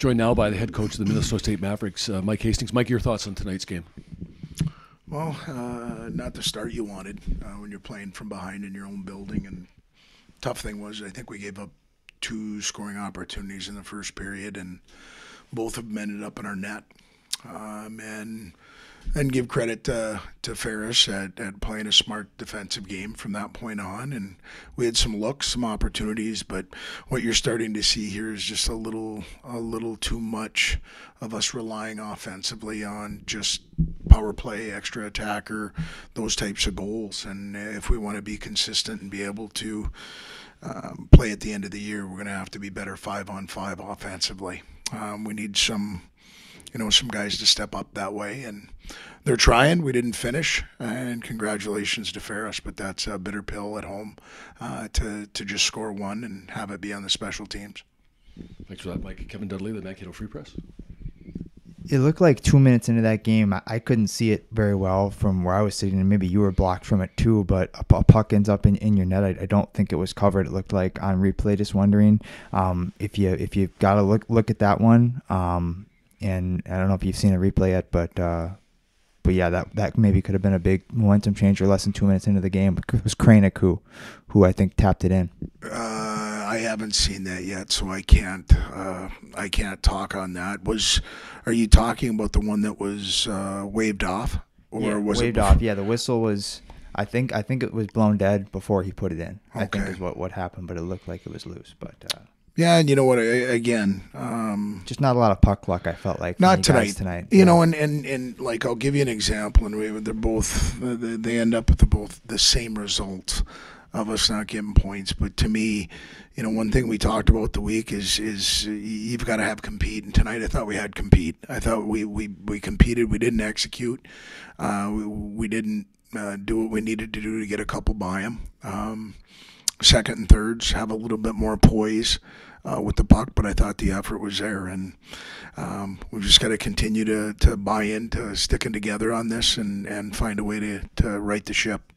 Joined now by the head coach of the Minnesota State Mavericks, Mike Hastings. Mike, your thoughts on tonight's game? Well, not the start you wanted when you're playing from behind in your own building. And tough thing was, I think we gave up 2 scoring opportunities in the first period, and both of them ended up in our net. And give credit to Ferris at playing a smart defensive game from that point on. And we had some looks, some opportunities, but what you're starting to see here is just a little too much of us relying offensively on just power play, extra attacker, those types of goals. And if we want to be consistent and be able to play at the end of the year, we're going to have to be better 5-on-5 offensively. We need some guys to step up that way, and they're trying. We didn't finish, and congratulations to Ferris, but that's a bitter pill at home to just score one and have it be on the special teams. Thanks for that, Mike. Kevin Dudley, the Mankato Free Press. It looked like 2 minutes into that game, I couldn't see it very well from where I was sitting, and maybe you were blocked from it too, but a puck ends up in your net. I don't think it was covered. It looked like on replay. Just wondering if you've got to look at that one. And I don't know if you've seen the replay yet, but yeah, that maybe could have been a big momentum changer less than 2 minutes into the game. It was Kranick who I think tapped it in. I haven't seen that yet, so I can't talk on that. Are you talking about the one that was waved off, or yeah, was waved it off? Yeah, the whistle was. I think it was blown dead before he put it in. Okay. I think is what happened, but it looked like it was loose. But yeah, and you know what? Again, just not a lot of puck luck. I felt like not tonight. You know, and like I'll give you an example, and they end up with both the same results of us not getting points. But to me, one thing we talked about the week is you've got to have compete. And tonight, I thought we had compete. I thought we competed. We didn't execute. We didn't do what we needed to do to get a couple by them. Second and thirds have a little bit more poise with the puck, but I thought the effort was there, and we've just got to continue to buy into sticking together on this and find a way to right the ship.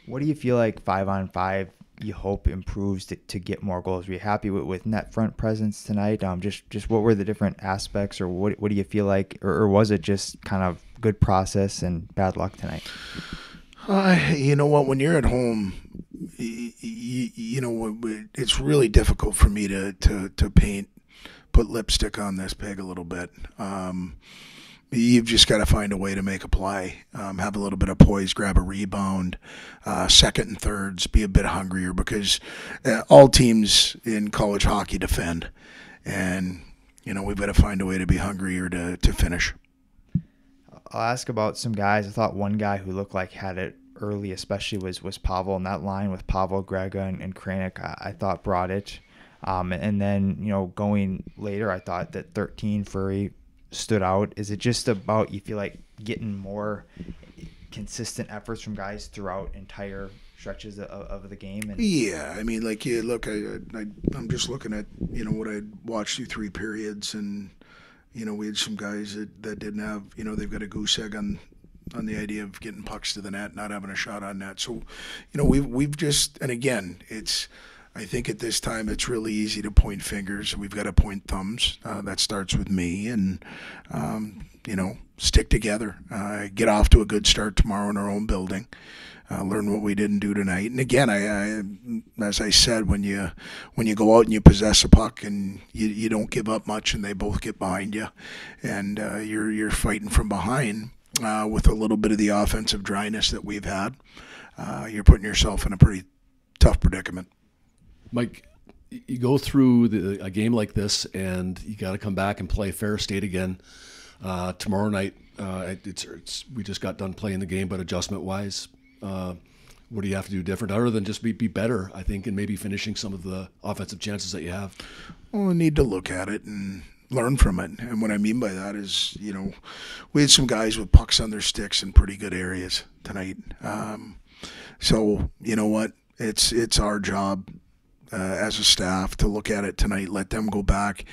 What do you feel like 5-on-5 you hope improves to get more goals? Were you happy with net front presence tonight? Just what were the different aspects, or what do you feel like, or was it just kind of good process and bad luck tonight? You know what? When you're at home, it's really difficult for me to put lipstick on this pig a little bit. You've just got to find a way to make a play, have a little bit of poise, grab a rebound, second and thirds, be a bit hungrier, because all teams in college hockey defend, and we've got to find a way to be hungrier to finish. I'll ask about some guys. I thought one guy who looked like had it early especially was Pavel, and that line with Pavel, Grega, and Kranick I thought brought it. And then, going later, I thought that 13 Furry stood out. Is it just about, you feel like, getting more consistent efforts from guys throughout entire stretches of the game? Yeah, I mean, like, you look, I'm just looking at, what I watched through 3 periods, and we had some guys that didn't have, they've got a goose egg on the idea of getting pucks to the net, not having a shot on net. So, we've just, and again, I think at this time it's really easy to point fingers. We've got to point thumbs. That starts with me, and, stick together. Get off to a good start tomorrow in our own building. Learn what we didn't do tonight. And again, I as I said, when you go out and you possess a puck and you don't give up much, and they both get behind you, and you're fighting from behind with a little bit of the offensive dryness that we've had, you're putting yourself in a pretty tough predicament. Mike, you go through a game like this, and you got to come back and play Ferris State again tomorrow night. We just got done playing the game, but adjustment-wise, what do you have to do different other than just be better, I think, and maybe finishing some of the offensive chances that you have? Well, we need to look at it and learn from it. And what I mean by that is, we had some guys with pucks on their sticks in pretty good areas tonight. So, you know what? It's our job as a staff to look at it tonight, let them go back,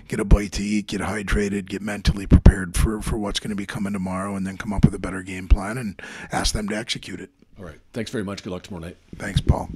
get a bite to eat, get hydrated, get mentally prepared for what's going to be coming tomorrow, and then come up with a better game plan and ask them to execute it. All right. Thanks very much. Good luck tomorrow night. Thanks, Paul.